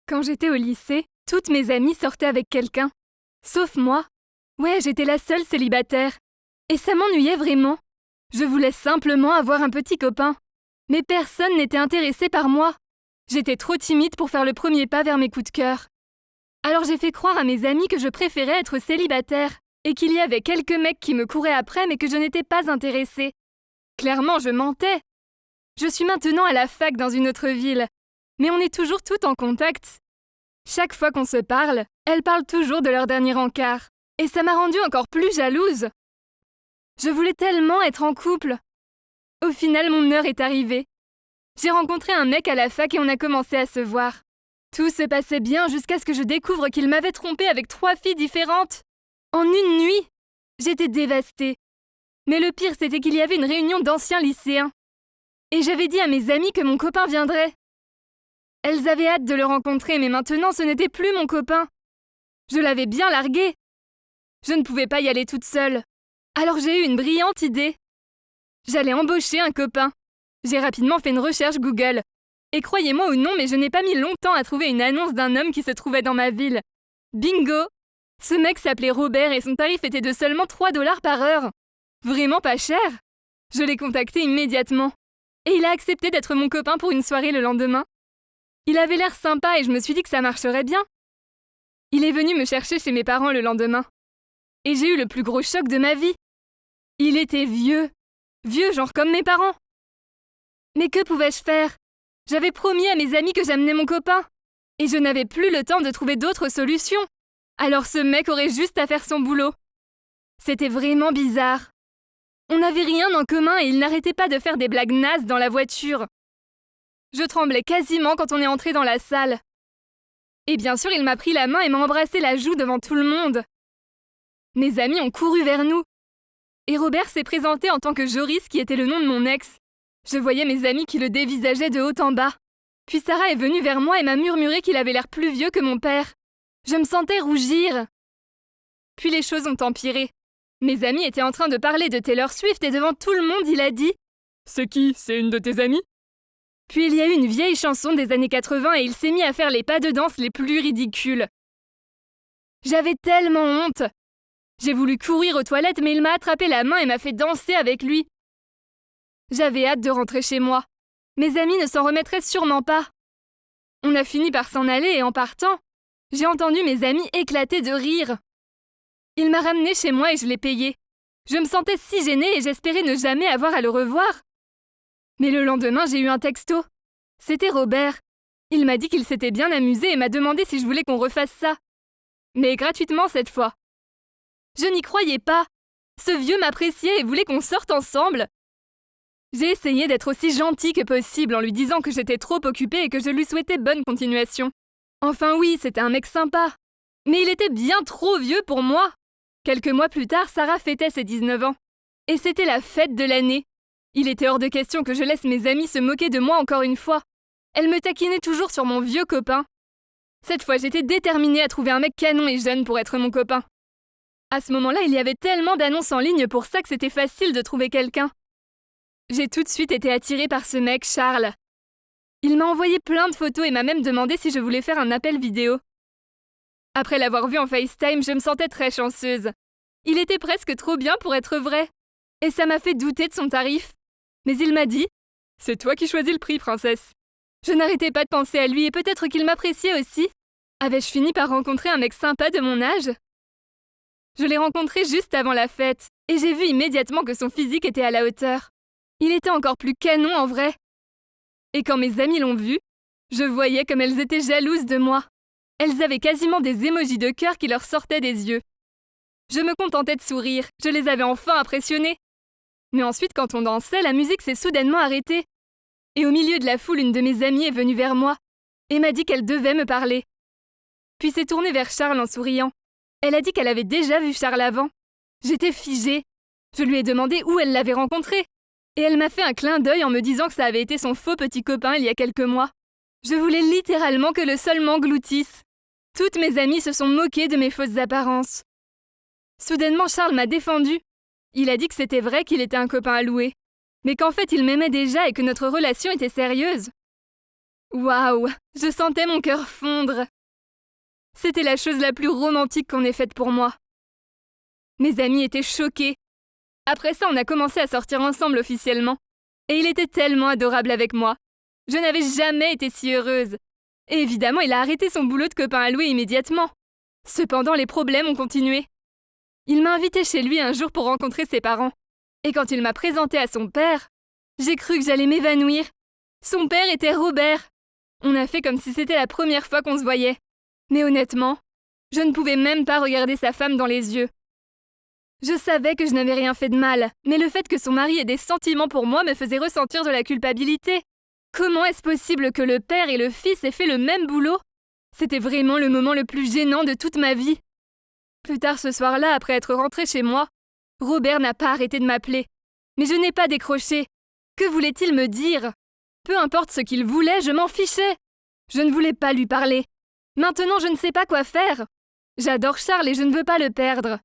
Quand j'étais au lycée, toutes mes amies sortaient avec quelqu'un. Sauf moi. Ouais, j'étais la seule célibataire. Et ça m'ennuyait vraiment. Je voulais simplement avoir un petit copain. Mais personne n'était intéressé par moi. J'étais trop timide pour faire le premier pas vers mes coups de cœur. Alors j'ai fait croire à mes amis que je préférais être célibataire et qu'il y avait quelques mecs qui me couraient après mais que je n'étais pas intéressée. Clairement, je mentais. Je suis maintenant à la fac dans une autre ville, mais on est toujours toutes en contact. Chaque fois qu'on se parle, elles parlent toujours de leur dernier encart, et ça m'a rendue encore plus jalouse. Je voulais tellement être en couple. Au final, mon heure est arrivée. J'ai rencontré un mec à la fac et on a commencé à se voir. Tout se passait bien jusqu'à ce que je découvre qu'il m'avait trompée avec 3 filles différentes. En une nuit, j'étais dévastée. Mais le pire, c'était qu'il y avait une réunion d'anciens lycéens. Et j'avais dit à mes amies que mon copain viendrait. Elles avaient hâte de le rencontrer, mais maintenant ce n'était plus mon copain. Je l'avais bien largué. Je ne pouvais pas y aller toute seule. Alors j'ai eu une brillante idée. J'allais embaucher un copain. J'ai rapidement fait une recherche Google. Et croyez-moi ou non, mais je n'ai pas mis longtemps à trouver une annonce d'un homme qui se trouvait dans ma ville. Bingo! Ce mec s'appelait Robert et son tarif était de seulement 3 $ par heure. Vraiment pas cher. Je l'ai contacté immédiatement. Et il a accepté d'être mon copain pour une soirée le lendemain. Il avait l'air sympa et je me suis dit que ça marcherait bien. Il est venu me chercher chez mes parents le lendemain. Et j'ai eu le plus gros choc de ma vie. Il était vieux. Vieux, genre comme mes parents. Mais que pouvais-je faire? J'avais promis à mes amis que j'amenais mon copain. Et je n'avais plus le temps de trouver d'autres solutions. Alors ce mec aurait juste à faire son boulot. C'était vraiment bizarre. On n'avait rien en commun et il n'arrêtait pas de faire des blagues nazes dans la voiture. Je tremblais quasiment quand on est entré dans la salle. Et bien sûr, il m'a pris la main et m'a embrassé la joue devant tout le monde. Mes amis ont couru vers nous. Et Robert s'est présenté en tant que Joris, qui était le nom de mon ex. Je voyais mes amis qui le dévisageaient de haut en bas. Puis Sarah est venue vers moi et m'a murmuré qu'il avait l'air plus vieux que mon père. Je me sentais rougir. Puis les choses ont empiré. Mes amis étaient en train de parler de Taylor Swift et devant tout le monde, il a dit « C'est qui? C'est une de tes amies ?» Puis il y a eu une vieille chanson des années 80 et il s'est mis à faire les pas de danse les plus ridicules. J'avais tellement honte. J'ai voulu courir aux toilettes mais il m'a attrapé la main et m'a fait danser avec lui. J'avais hâte de rentrer chez moi. Mes amis ne s'en remettraient sûrement pas. On a fini par s'en aller et en partant, j'ai entendu mes amis éclater de rire. Il m'a ramenée chez moi et je l'ai payé. Je me sentais si gênée et j'espérais ne jamais avoir à le revoir. Mais le lendemain, j'ai eu un texto. C'était Robert. Il m'a dit qu'il s'était bien amusé et m'a demandé si je voulais qu'on refasse ça. Mais gratuitement cette fois. Je n'y croyais pas. Ce vieux m'appréciait et voulait qu'on sorte ensemble. J'ai essayé d'être aussi gentille que possible en lui disant que j'étais trop occupée et que je lui souhaitais bonne continuation. Enfin oui, c'était un mec sympa. Mais il était bien trop vieux pour moi. Quelques mois plus tard, Sarah fêtait ses 19 ans. Et c'était la fête de l'année. Il était hors de question que je laisse mes amis se moquer de moi encore une fois. Elles me taquinaient toujours sur mon vieux copain. Cette fois, j'étais déterminée à trouver un mec canon et jeune pour être mon copain. À ce moment-là, il y avait tellement d'annonces en ligne pour ça que c'était facile de trouver quelqu'un. J'ai tout de suite été attirée par ce mec, Charles. Il m'a envoyé plein de photos et m'a même demandé si je voulais faire un appel vidéo. Après l'avoir vu en FaceTime, je me sentais très chanceuse. Il était presque trop bien pour être vrai. Et ça m'a fait douter de son tarif. Mais il m'a dit « C'est toi qui choisis le prix, princesse ». Je n'arrêtais pas de penser à lui et peut-être qu'il m'appréciait aussi. Avais-je fini par rencontrer un mec sympa de mon âge? Je l'ai rencontré juste avant la fête et j'ai vu immédiatement que son physique était à la hauteur. Il était encore plus canon en vrai. Et quand mes amies l'ont vu, je voyais comme elles étaient jalouses de moi. Elles avaient quasiment des émojis de cœur qui leur sortaient des yeux. Je me contentais de sourire, je les avais enfin impressionnées. Mais ensuite, quand on dansait, la musique s'est soudainement arrêtée. Et au milieu de la foule, une de mes amies est venue vers moi et m'a dit qu'elle devait me parler. Puis s'est tournée vers Charles en souriant. Elle a dit qu'elle avait déjà vu Charles avant. J'étais figée. Je lui ai demandé où elle l'avait rencontré. Et elle m'a fait un clin d'œil en me disant que ça avait été son faux petit copain il y a quelques mois. Je voulais littéralement que le sol m'engloutisse. Toutes mes amies se sont moquées de mes fausses apparences. Soudainement, Charles m'a défendue. Il a dit que c'était vrai qu'il était un copain à louer, mais qu'en fait il m'aimait déjà et que notre relation était sérieuse. Waouh, je sentais mon cœur fondre. C'était la chose la plus romantique qu'on ait faite pour moi. Mes amis étaient choqués. Après ça, on a commencé à sortir ensemble officiellement. Et il était tellement adorable avec moi. Je n'avais jamais été si heureuse. Et évidemment, il a arrêté son boulot de copain à louer immédiatement. Cependant, les problèmes ont continué. Il m'a invité chez lui un jour pour rencontrer ses parents. Et quand il m'a présenté à son père, j'ai cru que j'allais m'évanouir. Son père était Robert. On a fait comme si c'était la première fois qu'on se voyait. Mais honnêtement, je ne pouvais même pas regarder sa femme dans les yeux. Je savais que je n'avais rien fait de mal, mais le fait que son mari ait des sentiments pour moi me faisait ressentir de la culpabilité. Comment est-ce possible que le père et le fils aient fait le même boulot? C'était vraiment le moment le plus gênant de toute ma vie. Plus tard ce soir-là, après être rentrée chez moi, Robert n'a pas arrêté de m'appeler. Mais je n'ai pas décroché. Que voulait-il me dire? Peu importe ce qu'il voulait, je m'en fichais. Je ne voulais pas lui parler. Maintenant, je ne sais pas quoi faire. J'adore Charles et je ne veux pas le perdre.